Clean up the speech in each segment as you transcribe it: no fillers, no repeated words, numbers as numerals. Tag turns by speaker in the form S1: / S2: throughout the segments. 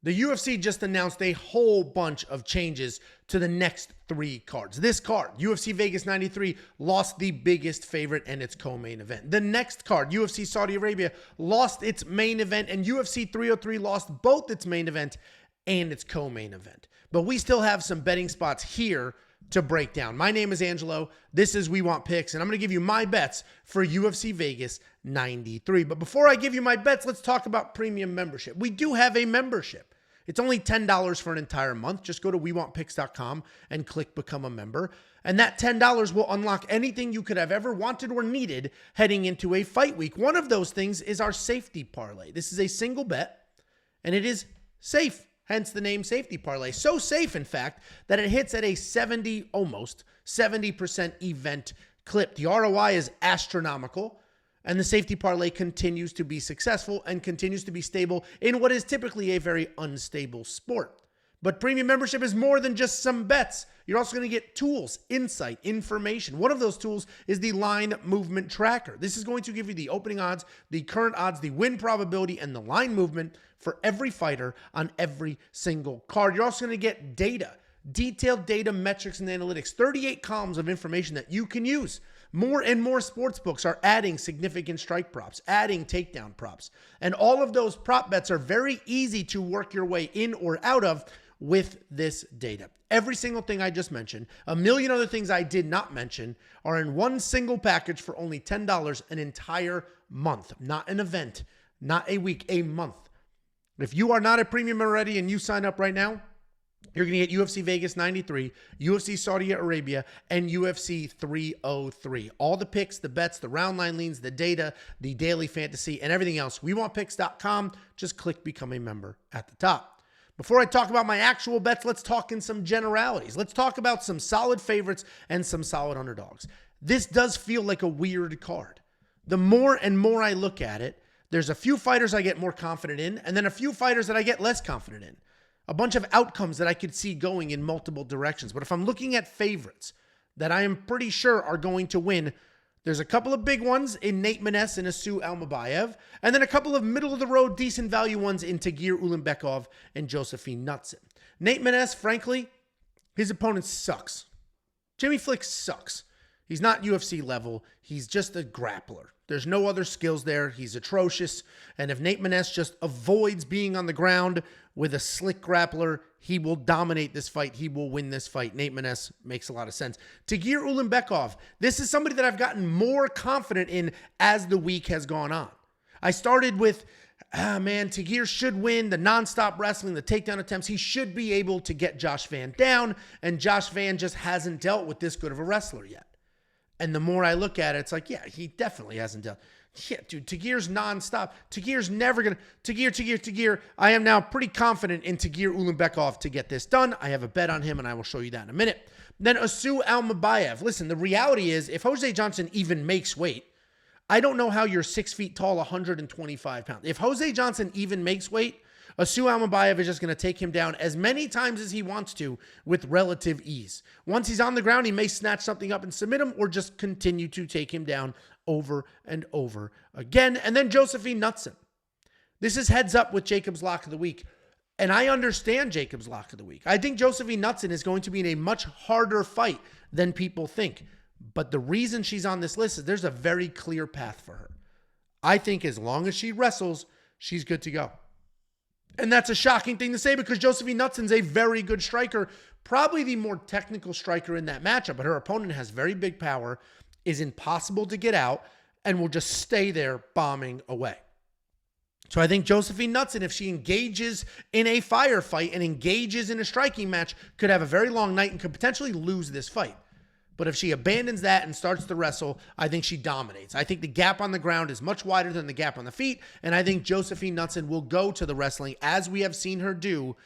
S1: The UFC just announced a whole bunch of changes to the next 3 cards. This card, UFC Vegas 93, lost the biggest favorite and its co-main event. The next card, UFC Saudi Arabia, lost its main event, and UFC 303 lost both its main event and its co-main event. But we still have some betting spots here to break down. My name is Angelo. This is We Want Picks, and I'm going to give you my bets for UFC Vegas 93. But before I give you my bets, let's talk about premium membership. We do have a membership. It's only $10 for an entire month. Just go to WeWantPicks.com and click Become a Member. And that $10 will unlock anything you could have ever wanted or needed heading into a fight week. One of those things is our safety parlay. This is a single bet, and it is safe. Hence the name Safety Parlay. So safe, in fact, that it hits at a almost 70% event clip. The ROI is astronomical, and the Safety Parlay continues to be successful and continues to be stable in what is typically a very unstable sport. But premium membership is more than just some bets. You're also going to get tools, insight, information. One of those tools is the line movement tracker. This is going to give you the opening odds, the current odds, the win probability, and the line movement for every fighter on every single card. You're also going to get data, detailed data, metrics, and analytics, 38 columns of information that you can use. More and more sportsbooks are adding significant strike props, adding takedown props. And all of those prop bets are very easy to work your way in or out of with this data. Every single thing I just mentioned, a million other things I did not mention, are in one single package for only $10 an entire month. Not an event, not a week, a month. If you are not a premium already and you sign up right now, you're going to get UFC Vegas 93, UFC Saudi Arabia, and UFC 303. All the picks, the bets, the round line leans, the data, the daily fantasy, and everything else. WeWantPicks.com. Just click Become a Member at the top. Before I talk about my actual bets, let's talk in some generalities. Let's talk about some solid favorites and some solid underdogs. This does feel like a weird card. The more and more I look at it, there's a few fighters I get more confident in, and then a few fighters that I get less confident in. A bunch of outcomes that I could see going in multiple directions. But if I'm looking at favorites that I am pretty sure are going to win, there's a couple of big ones in Nate Maness and Asu Almabayev, and then a couple of middle-of-the-road, decent value ones in Tagir Ulanbekov and Josefine Knutsson. Nate Maness, frankly, his opponent sucks. Jimmy Flick sucks. He's not UFC level. He's just a grappler. There's no other skills there. He's atrocious. And if Nate Maness just avoids being on the ground with a slick grappler, he will dominate this fight. He will win this fight. Nate Maness makes a lot of sense. Tagir Ulanbekov, this is somebody that I've gotten more confident in as the week has gone on. I started with, Tagir should win the nonstop wrestling, the takedown attempts. He should be able to get Josh Van down, and Josh Van just hasn't dealt with this good of a wrestler yet. And the more I look at it, it's like, yeah, he definitely hasn't dealt. Yeah, dude, Tagir's nonstop. Tagir's never going to... Tagir. I am now pretty confident in Tagir Ulanbekov to get this done. I have a bet on him, and I will show you that in a minute. Then Asu Almabayev. Listen, the reality is, if Jose Johnson even makes weight, I don't know how you're 6 feet tall, 125 pounds. If Jose Johnson even makes weight, Asu Almabayev is just going to take him down as many times as he wants to with relative ease. Once he's on the ground, he may snatch something up and submit him or just continue to take him down over and over again. And then Josefine Knutsson. This is heads up with Jacob's Lock of the Week. And I understand Jacob's Lock of the Week. I think Josefine Knutsson is going to be in a much harder fight than people think. But the reason she's on this list is there's a very clear path for her. I think as long as she wrestles, she's good to go. And that's a shocking thing to say because Josefine Knutsson's a very good striker, probably the more technical striker in that matchup, but her opponent has very big power, is impossible to get out, and will just stay there bombing away. So I think Josefine Knutsson, if she engages in a firefight and engages in a striking match, could have a very long night and could potentially lose this fight. But if she abandons that and starts to wrestle, I think she dominates. I think the gap on the ground is much wider than the gap on the feet, and I think Josefine Knutsson will go to the wrestling as we have seen her do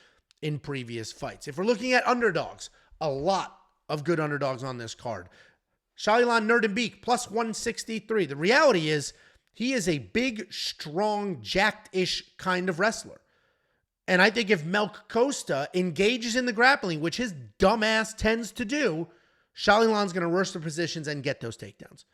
S1: in previous fights. If we're looking at underdogs, a lot of good underdogs on this card. Shayilan Nuerdanbieke, plus 163. The reality is he is a big, strong, jacked-ish kind of wrestler. And I think if Costa engages in the grappling, which his dumbass tends to do, Shayilan's going to rush the positions and get those takedowns.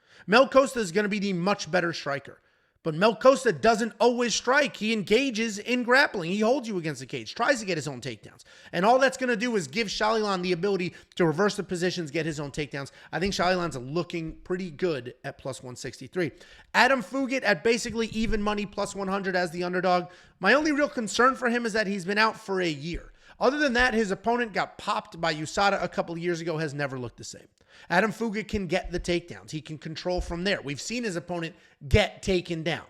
S1: Costa is going to be the much better striker. But Costa doesn't always strike. He engages in grappling. He holds you against the cage, tries to get his own takedowns. And all that's going to do is give Shayilan the ability to reverse the positions, get his own takedowns. I think Shayilan's looking pretty good at plus 163. Adam Fugit at basically even money, plus 100 as the underdog. My only real concern for him is that he's been out for a year. Other than that, his opponent got popped by USADA a couple of years ago, has never looked the same. Adam Fugit can get the takedowns. He can control from there. We've seen his opponent get taken down.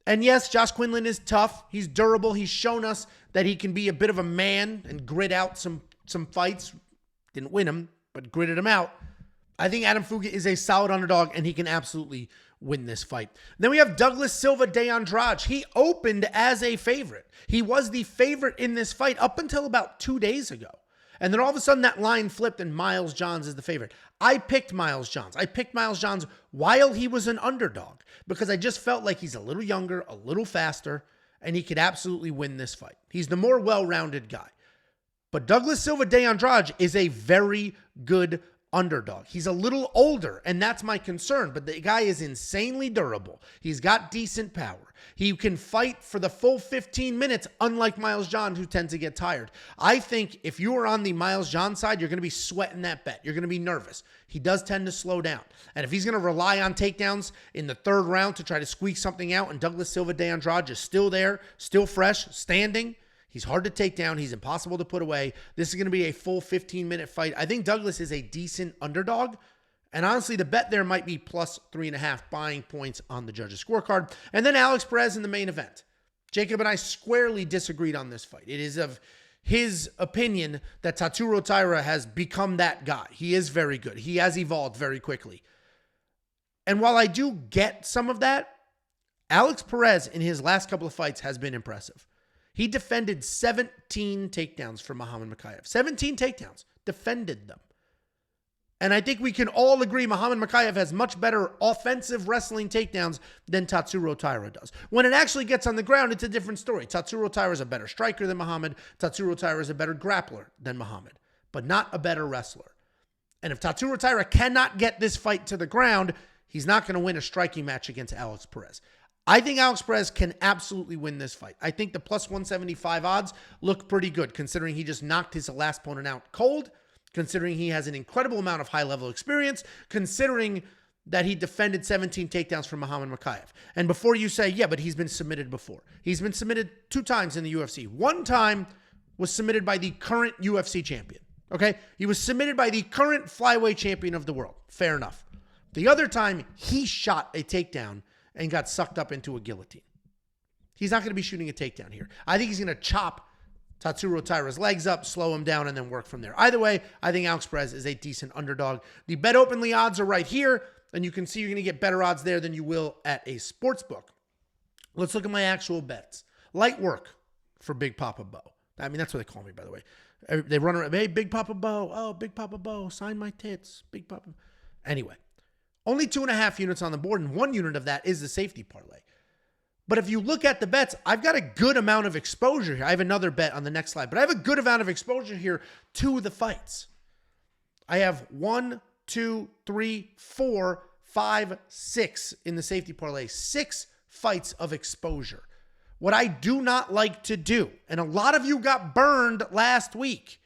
S1: And yes, Josh Quinlan is tough. He's durable. He's shown us that he can be a bit of a man and grit out some fights. Didn't win them, but gritted them out. I think Adam Fugit is a solid underdog, and he can absolutely win this fight. Then we have Douglas Silva de Andrade. He opened as a favorite. He was the favorite in this fight up until about 2 days ago. And then all of a sudden that line flipped and Miles Johns is the favorite. I picked Miles Johns. I picked Miles Johns while he was an underdog because I just felt like he's a little younger, a little faster, and he could absolutely win this fight. He's the more well-rounded guy. But Douglas Silva de Andrade is a very good underdog. He's a little older, and that's my concern, but the guy is insanely durable. He's got decent power. He can fight for the full 15 minutes, unlike Miles Johns, who tends to get tired. I think if you are on the Miles Johns side, you're going to be sweating that bet. You're going to be nervous. He does tend to slow down. And if he's going to rely on takedowns in the third round to try to squeak something out, and Douglas Silva de Andrade is still there, still fresh, standing, he's hard to take down. He's impossible to put away. This is going to be a full 15-minute fight. I think Douglas is a decent underdog. And honestly, the bet there might be plus 3.5 buying points on the judges' scorecard. And then Alex Perez in the main event. Jacob and I squarely disagreed on this fight. It is of his opinion that Taira Taira has become that guy. He is very good. He has evolved very quickly. And while I do get some of that, Alex Perez in his last couple of fights has been impressive. He defended 17 takedowns from Muhammad Mokaev. 17 takedowns. Defended them. And I think we can all agree Muhammad Mokaev has much better offensive wrestling takedowns than Taira Taira does. When it actually gets on the ground, it's a different story. Taira Taira is a better striker than Muhammad. Taira Taira is a better grappler than Muhammad, but not a better wrestler. And if Taira Taira cannot get this fight to the ground, he's not going to win a striking match against Alex Perez. I think Alex Perez can absolutely win this fight. I think the plus 175 odds look pretty good, considering he just knocked his last opponent out cold, considering he has an incredible amount of high-level experience, considering that he defended 17 takedowns from Muhammad Mokaev. And before you say, yeah, but he's been submitted before. He's been submitted 2 times in the UFC. 1 time was submitted by the current UFC champion, okay? He was submitted by the current flyweight champion of the world. Fair enough. The other time, he shot a takedown and got sucked up into a guillotine. He's not going to be shooting a takedown here. I think he's going to chop Taira Taira's legs up, slow him down, and then work from there. Either way, I think Alex Perez is a decent underdog. The bet openly odds are right here, and you can see you're going to get better odds there than you will at a sports book. Let's look at my actual bets. Light work for Big Papa Bo. I mean, that's what they call me, by the way. They run around, hey, Big Papa Bo. Oh, Big Papa Bo, sign my tits. Big Papa. Anyway, only 2.5 units on the board, and 1 unit of that is the safety parlay. But if you look at the bets, I've got a good amount of exposure here. I have another bet on the next slide, but I have a good amount of exposure here to the fights. I have 1, 2, 3, 4, 5, 6 in the safety parlay. 6 fights of exposure. What I do not like to do, and a lot of you got burned last week,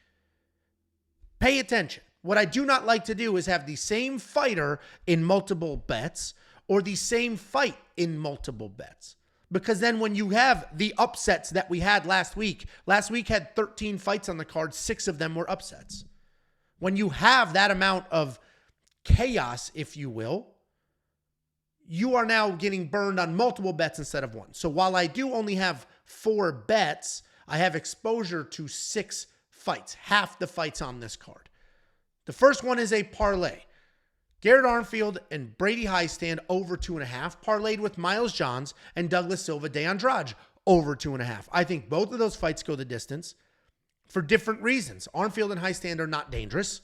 S1: pay attention. What I do not like to do is have the same fighter in multiple bets or the same fight in multiple bets. Because then when you have the upsets that we had last week had 13 fights on the card, 6 of them were upsets. When you have that amount of chaos, if you will, you are now getting burned on multiple bets instead of 1. So while I do only have 4 bets, I have exposure to 6 fights, half the fights on this card. The first one is a parlay. Garrett Armfield and Brady Highstand over 2.5, parlayed with Miles Johns and Douglas Silva de Andrade over 2.5. I think both of those fights go the distance for different reasons. Armfield and Highstand are not dangerous,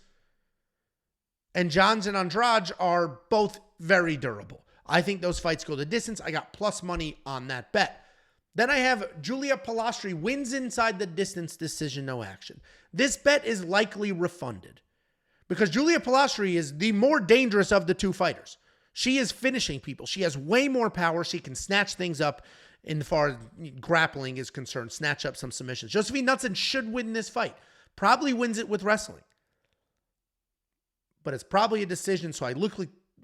S1: and Johns and Andrade are both very durable. I think those fights go the distance. I got plus money on that bet. Then I have Julia Polastri wins inside the distance, decision, no action. This bet is likely refunded, because Julia Polastri is the more dangerous of the 2 fighters. She is finishing people. She has way more power. She can snatch things up in far as grappling is concerned, snatch up some submissions. Josefine Knutsson should win this fight. Probably wins it with wrestling. But it's probably a decision, so I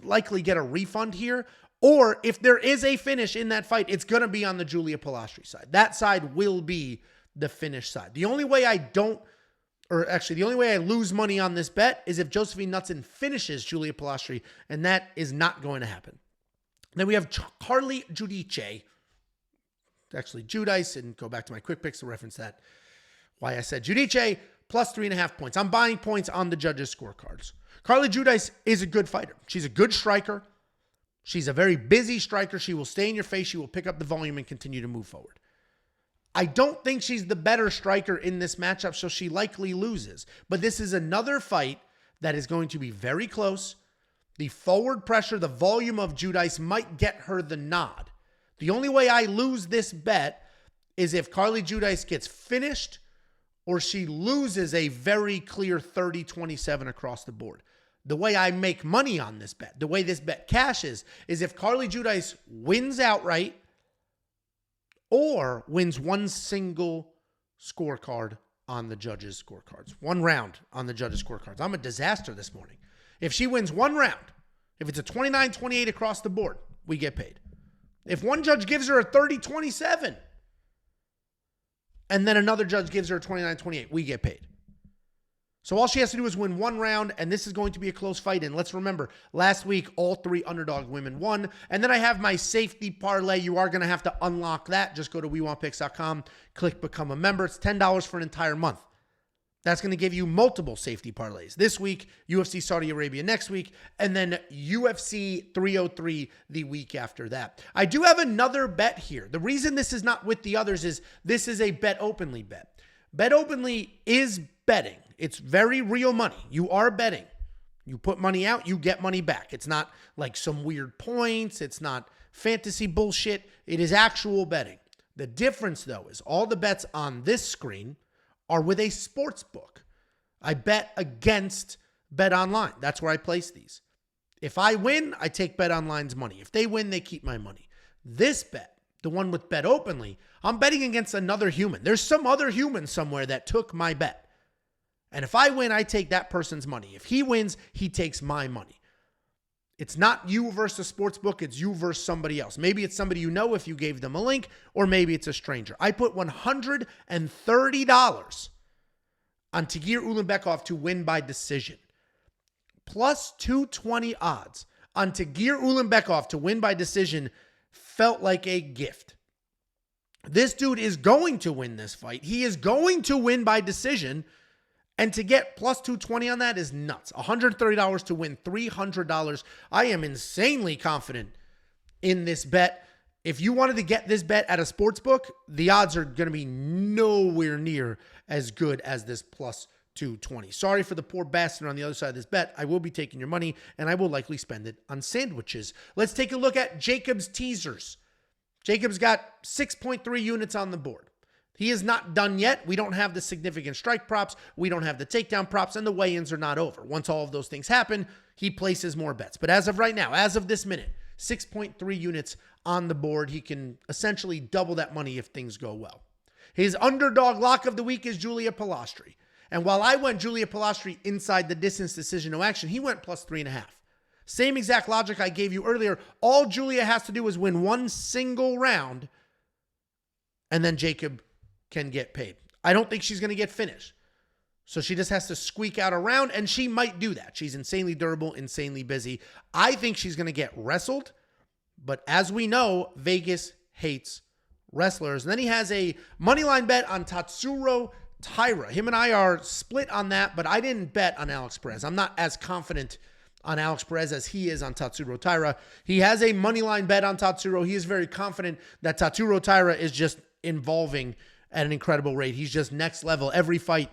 S1: likely get a refund here. Or if there is a finish in that fight, it's going to be on the Julia Polastri side. That side will be the finish side. The only way the only way I lose money on this bet is if Josefine Knutsson finishes Julia Polastri, and that is not going to happen. Then we have Carly Giudice. Actually, Giudice, and go back to my quick picks to reference that. Why I said Giudice plus 3.5 points. I'm buying points on the judges' scorecards. Carly Giudice is a good fighter. She's a good striker. She's a very busy striker. She will stay in your face. She will pick up the volume and continue to move forward. I don't think she's the better striker in this matchup, so she likely loses. But this is another fight that is going to be very close. The forward pressure, the volume of Giudice might get her the nod. The only way I lose this bet is if Carly Giudice gets finished or she loses a very clear 30-27 across the board. The way I make money on this bet, the way this bet cashes, is if Carly Giudice wins outright or wins one single scorecard on the judges' scorecards. One round on the judges' scorecards. I'm a disaster this morning. If she wins one round, if it's a 29-28 across the board, we get paid. If one judge gives her a 30-27 and then another judge gives her a 29-28, we get paid. So all she has to do is win one round, and this is going to be a close fight. And let's remember, last week, all 3 underdog women won. And then I have my safety parlay. You are going to have to unlock that. Just go to WeWantPicks.com, click Become a Member. It's $10 for an entire month. That's going to give you multiple safety parlays. This week, UFC Saudi Arabia next week, and then UFC 303 the week after that. I do have another bet here. The reason this is not with the others is this is a bet openly bet. Bet openly is betting. It's very real money. You are betting. You put money out, you get money back. It's not like some weird points. It's not fantasy bullshit. It is actual betting. The difference, though, is all the bets on this screen are with a sports book. I bet against Bet Online. That's where I place these. If I win, I take Bet Online's money. If they win, they keep my money. This bet, the one with Bet Openly, I'm betting against another human. There's some other human somewhere that took my bet. And if I win, I take that person's money. If he wins, he takes my money. It's not you versus sportsbook. It's you versus somebody else. Maybe it's somebody you know if you gave them a link, or maybe it's a stranger. I put $130 on Tagir Ulanbekov to win by decision. Plus 220 odds on Tagir Ulanbekov to win by decision felt like a gift. This dude is going to win this fight. He is going to win by decision. And to get plus 220 on that is nuts. $130 to win $300. I am insanely confident in this bet. If you wanted to get this bet at a sports book, the odds are going to be nowhere near as good as this plus 220. Sorry for the poor bastard on the other side of this bet. I will be taking your money, and I will likely spend it on sandwiches. Let's take a look at Jacob's teasers. Jacob's got 6.3 units on the board. He is not done yet. We don't have the significant strike props. We don't have the takedown props, and the weigh-ins are not over. Once all of those things happen, he places more bets. But as of right now, as of this minute, 6.3 units on the board. He can essentially double that money if things go well. His underdog lock of the week is Julia Polastri. And while I went Julia Polastri inside the distance decision, no action, he went plus 3.5. Same exact logic I gave you earlier. All Julia has to do is win one single round, and then Jacob can get paid. I don't think she's going to get finished. So she just has to squeak out a round, and she might do that. She's insanely durable, insanely busy. I think she's going to get wrestled, but as we know, Vegas hates wrestlers. And then he has a moneyline bet on Tatsuro Taira. Him and I are split on that, but I didn't bet on Alex Perez. I'm not as confident on Alex Perez as he is on Tatsuro Taira. He has a moneyline bet on Tatsuro. He is very confident that Tatsuro Taira is just evolving at an incredible rate. He's just next level. Every fight,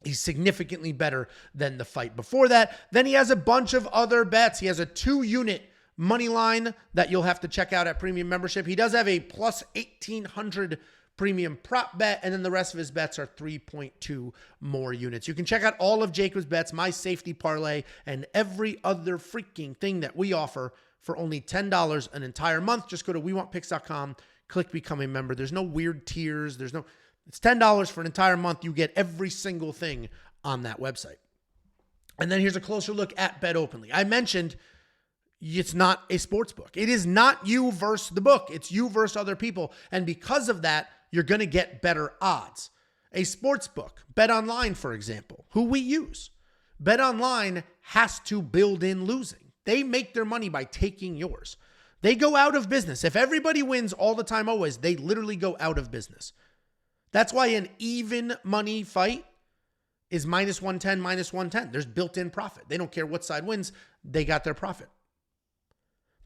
S1: he's significantly better than the fight before that. Then he has a bunch of other bets. He has a 2-unit money line that you'll have to check out at premium membership. He does have a plus 1,800 premium prop bet, and then the rest of his bets are 3.2 more units. You can check out all of Jacob's bets, my safety parlay, and every other freaking thing that we offer for only $10 an entire month. Just go to WeWantPicks.com, click become a member. There's no weird tiers. It's $10 for an entire month. You get every single thing on that website. And then here's a closer look at Bet Openly. I mentioned it's not a sports book. It is not you versus the book. It's you versus other people. And because of that, you're going to get better odds. A sports book, BetOnline, for example, who we use. BetOnline has to build in losing. They make their money by taking yours. They go out of business. If everybody wins all the time, always, they literally go out of business. That's why an even money fight is minus 110, minus 110. There's built-in profit. They don't care what side wins. They got their profit.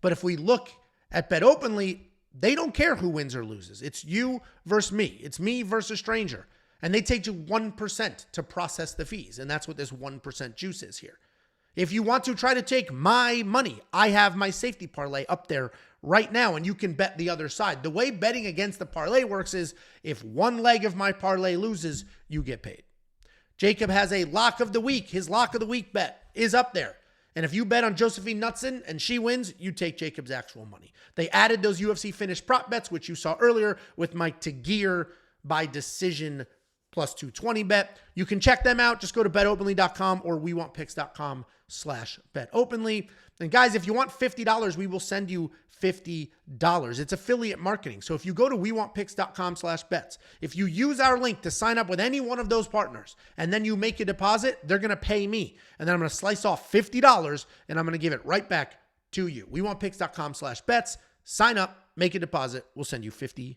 S1: But if we look at Bet Openly, they don't care who wins or loses. It's you versus me. It's me versus a stranger. And they take you 1% to process the fees. And that's what this 1% juice is here. If you want to try to take my money, I have my safety parlay up there right now, and you can bet the other side. The way betting against the parlay works is if one leg of my parlay loses, you get paid. Jacob has a lock of the week. His lock of the week bet is up there. And if you bet on Josefine Knutsson and she wins, you take Jacob's actual money. They added those UFC finish prop bets, which you saw earlier with my Tagir by decision plus 220 bet. You can check them out. Just go to betopenly.com or wewantpicks.com/betopenly. And guys, if you want $50, we will send you $50. It's affiliate marketing. So if you go to wewantpicks.com/bets, if you use our link to sign up with any one of those partners and then you make a deposit, they're going to pay me. And then I'm going to slice off $50 and I'm going to give it right back to you. wewantpicks.com/bets. Sign up, make a deposit. We'll send you $50.